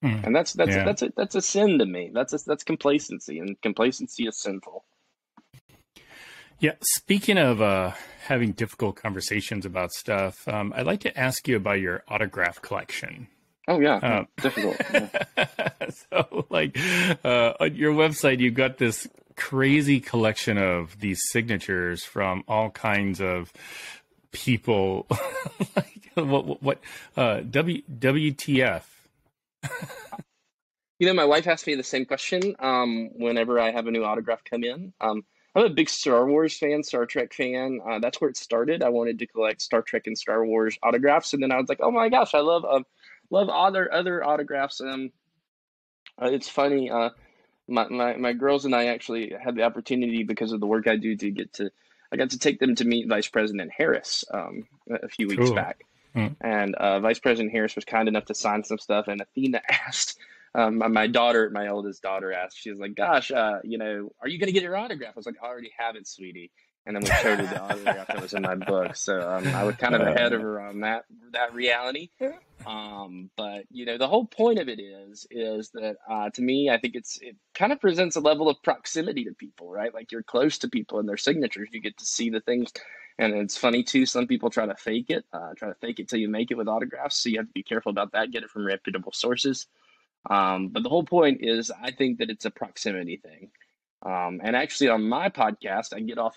[SPEAKER 3] And that's a sin to me. That's complacency, and complacency is sinful.
[SPEAKER 1] Yeah, speaking of having difficult conversations about stuff, I'd like to ask you about your autograph collection.
[SPEAKER 3] Oh, yeah, difficult. Yeah.
[SPEAKER 1] So, on your website, you've got this crazy collection of these signatures from all kinds of people. WTF?
[SPEAKER 3] My wife asks me the same question whenever I have a new autograph come in. I'm a big Star Wars fan, Star Trek fan. That's where it started. I wanted to collect Star Trek and Star Wars autographs, and then I was like, oh my gosh, I love other autographs. It's funny. My girls and I actually had the opportunity, because of the work I do, I got to take them to meet Vice President Harris a few weeks back.
[SPEAKER 1] Mm.
[SPEAKER 3] And Vice President Harris was kind enough to sign some stuff. And Athena asked, my oldest daughter asked, she was like, "Gosh, are you going to get your autograph?" I was like, "I already have it, sweetie." And then we showed her the autograph that was in my book. So I was kind of ahead of her on that reality. But the whole point of it is that to me, I think it kind of presents a level of proximity to people, right? Like you're close to people and their signatures. You get to see the things. And it's funny too, some people try to fake it till you make it with autographs. So you have to be careful about that, get it from reputable sources. But the whole point is, I think that it's a proximity thing. And actually on my podcast, I get off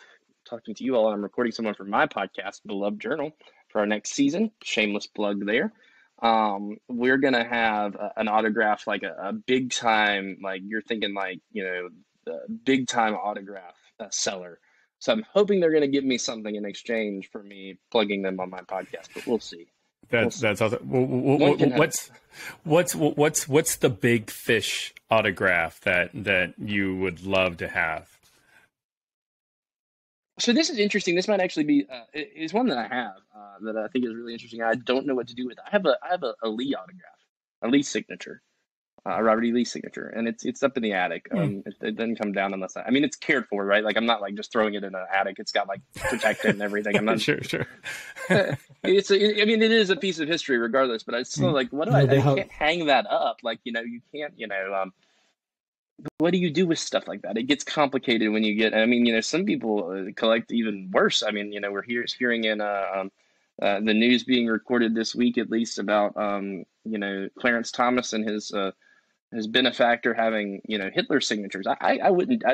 [SPEAKER 3] talking to you all. I'm recording someone for my podcast, Beloved Journal, for our next season. Shameless plug there. We're going to have an autograph, like a big time, like you're thinking like, big time autograph seller. So I'm hoping they're going to give me something in exchange for me plugging them on my podcast, but we'll see.
[SPEAKER 1] That's awesome. What's the big fish autograph that you would love to have?
[SPEAKER 3] So this is interesting. This might actually be is one that I have that I think is really interesting. I don't know what to do with it. I have a Lee autograph, a Lee signature, a Robert E. Lee signature, and it's up in the attic. It doesn't come down unless I mean it's cared for, right? Like I'm not like just throwing it in an attic. It's got like protected and everything. I'm not
[SPEAKER 1] sure.
[SPEAKER 3] I mean it is a piece of history regardless, but I still like what do I can't hang that up. Like you can't what do you do with stuff like that? It gets complicated when you get. I mean, some people collect even worse. I mean, we're hearing in the news being recorded this week, at least about Clarence Thomas and his benefactor having Hitler signatures. I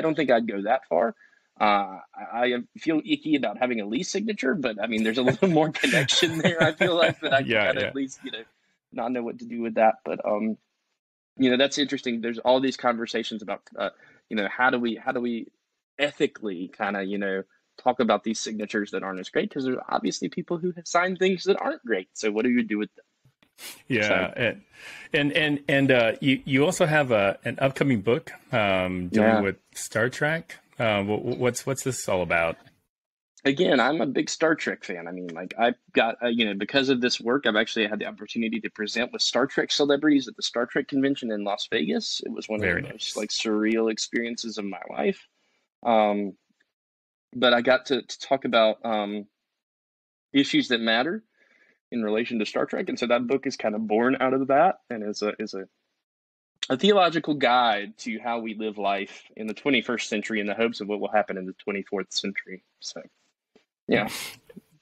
[SPEAKER 3] don't think I'd go that far. I feel icky about having a Lee signature, but I mean, there's a little more connection there. I feel like that I can at least not know what to do with that, but that's interesting. There's all these conversations about, how do we ethically kind of, talk about these signatures that aren't as great? Because there's obviously people who have signed things that aren't great. So what do you do with them?
[SPEAKER 1] Yeah. And you also have an upcoming book dealing with Star Trek. What's this all about? Again,
[SPEAKER 3] I'm a big Star Trek fan. I mean, like I've got, because of this work, I've actually had the opportunity to present with Star Trek celebrities at the Star Trek convention in Las Vegas. It was one of the most like surreal experiences of my life. But I got to talk about issues that matter in relation to Star Trek. And so that book is kind of born out of that and is a theological guide to how we live life in the 21st century in the hopes of what will happen in the 24th century. So, yeah.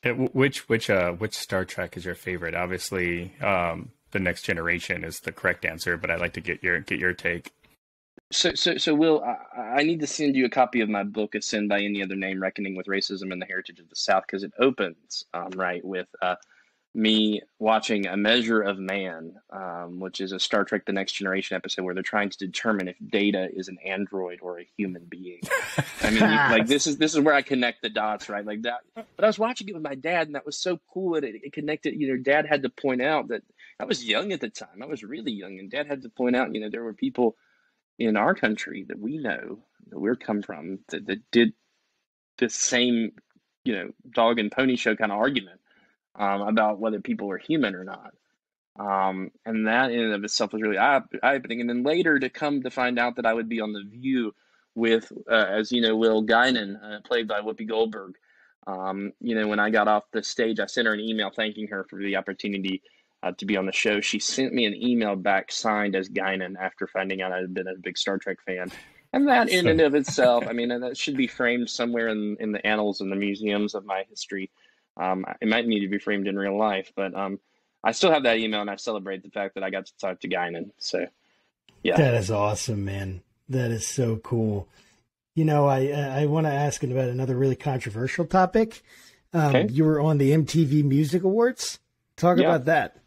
[SPEAKER 1] Which Star Trek is your favorite? Obviously, The Next Generation is the correct answer, but I'd like to get your take.
[SPEAKER 3] So Will, I need to send you a copy of my book, Ascend by Any Other Name, Reckoning with Racism and the Heritage of the South, because it opens with me watching A Measure of Man, which is a Star Trek The Next Generation episode where they're trying to determine if Data is an android or a human being. I mean, like this is where I connect the dots, right? Like that. But I was watching it with my dad, and that was so cool that it connected. Dad had to point out that I was young at the time. I was really young, and Dad had to point out, there were people in our country that we know, that we're come from, that did the same, dog and pony show kind of argument about whether people were human or not. And that in and of itself was really eye-opening. And then later to come to find out that I would be on The View with, as you know, Will Guinan, played by Whoopi Goldberg. When I got off the stage, I sent her an email thanking her for the opportunity to be on the show. She sent me an email back signed as Guinan after finding out I had been a big Star Trek fan. And that in and of itself, I mean, that should be framed somewhere in the annals and the museums of my history. It might need to be framed in real life, but I still have that email, and I celebrate the fact that I got to talk to Guinan. So, yeah.
[SPEAKER 2] That is awesome, man. That is so cool. I want to ask about another really controversial topic. Okay. You were on the MTV Music Awards. Talk about that.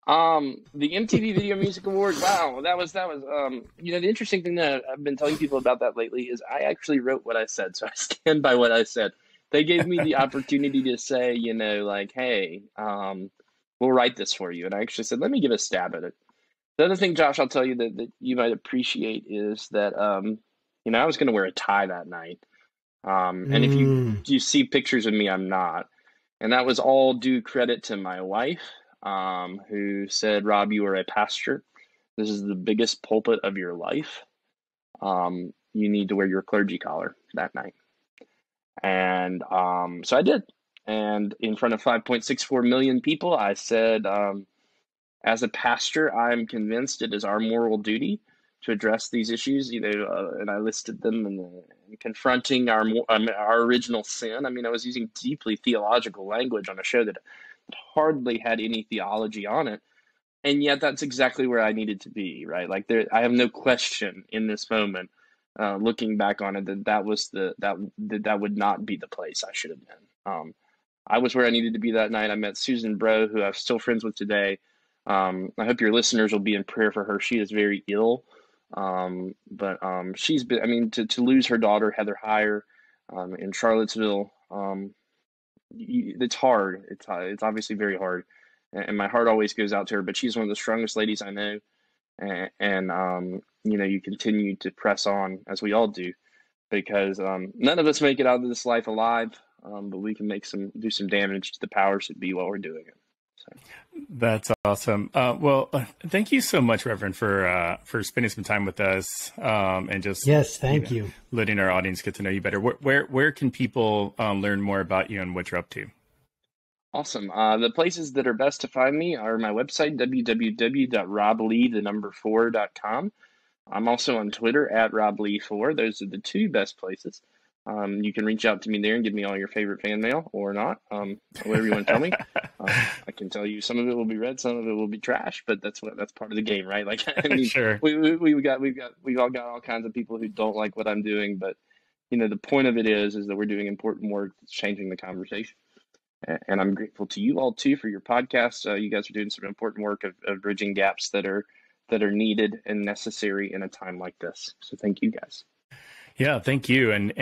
[SPEAKER 3] The MTV Video Music Award. Wow, that was. The interesting thing that I've been telling people about that lately is I actually wrote what I said, so I stand by what I said. They gave me the opportunity to say, hey, we'll write this for you, and I actually said, let me give a stab at it. The other thing, Josh, I'll tell you that you might appreciate is that I was going to wear a tie that night, and if you see pictures of me, I'm not. And that was all due credit to my wife, who said, Rob, you are a pastor. This is the biggest pulpit of your life. You need to wear your clergy collar that night. And so I did. And in front of 5.64 million people, I said, as a pastor, I'm convinced it is our moral duty to address these issues, and I listed them in confronting our original sin. I mean, I was using deeply theological language on a show that hardly had any theology on it. And yet that's exactly where I needed to be, right? Like I have no question in this moment, looking back on it, that would not be the place I should have been. I was where I needed to be that night. I met Susan Bro, who I'm still friends with today. I hope your listeners will be in prayer for her. She is very ill. But she's been, I mean, to lose her daughter, Heather Heyer, in Charlottesville, it's hard. It's obviously very hard. And my heart always goes out to her, but she's one of the strongest ladies I know. And you continue to press on, as we all do, because none of us make it out of this life alive, but we can do some damage to the powers that be while we're doing it. So.
[SPEAKER 1] That's awesome. Thank you so much, Reverend, for spending some time with us, and just
[SPEAKER 2] thank you.
[SPEAKER 1] Letting our audience get to know you better. Where can people learn more about you and what you're up to?
[SPEAKER 3] Awesome. The places that are best to find me are my website, www.roblee4.com. I'm also on Twitter @RobLee4. Those are the two best places. You can reach out to me there and give me all your favorite fan mail or not, whatever you want to tell me. I can tell you some of it will be read, some of it will be trash, but that's part of the game, right? Like, I mean,
[SPEAKER 1] sure.
[SPEAKER 3] We've all got all kinds of people who don't like what I'm doing, but the point of it is that we're doing important work that's changing the conversation. And I'm grateful to you all too for your podcast. You guys are doing some important work of bridging gaps that are needed and necessary in a time like this. So thank you guys.
[SPEAKER 1] Yeah, thank you. And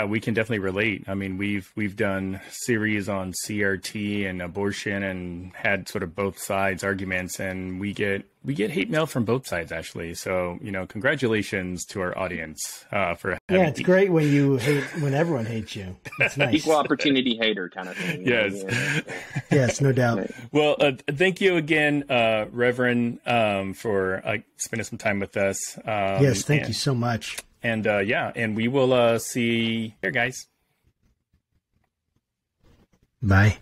[SPEAKER 1] we can definitely relate. I mean, we've done series on CRT and abortion and had sort of both sides arguments, and we get hate mail from both sides, actually. So, congratulations to our audience for having
[SPEAKER 2] it's great when everyone hates you. It's nice.
[SPEAKER 3] Equal opportunity hater kind of thing.
[SPEAKER 1] Yes.
[SPEAKER 2] Yes, no doubt.
[SPEAKER 1] Well, thank you again, Reverend, for spending some time with us.
[SPEAKER 2] Yes, thank you so much.
[SPEAKER 1] And and we will see you here, guys.
[SPEAKER 2] Bye.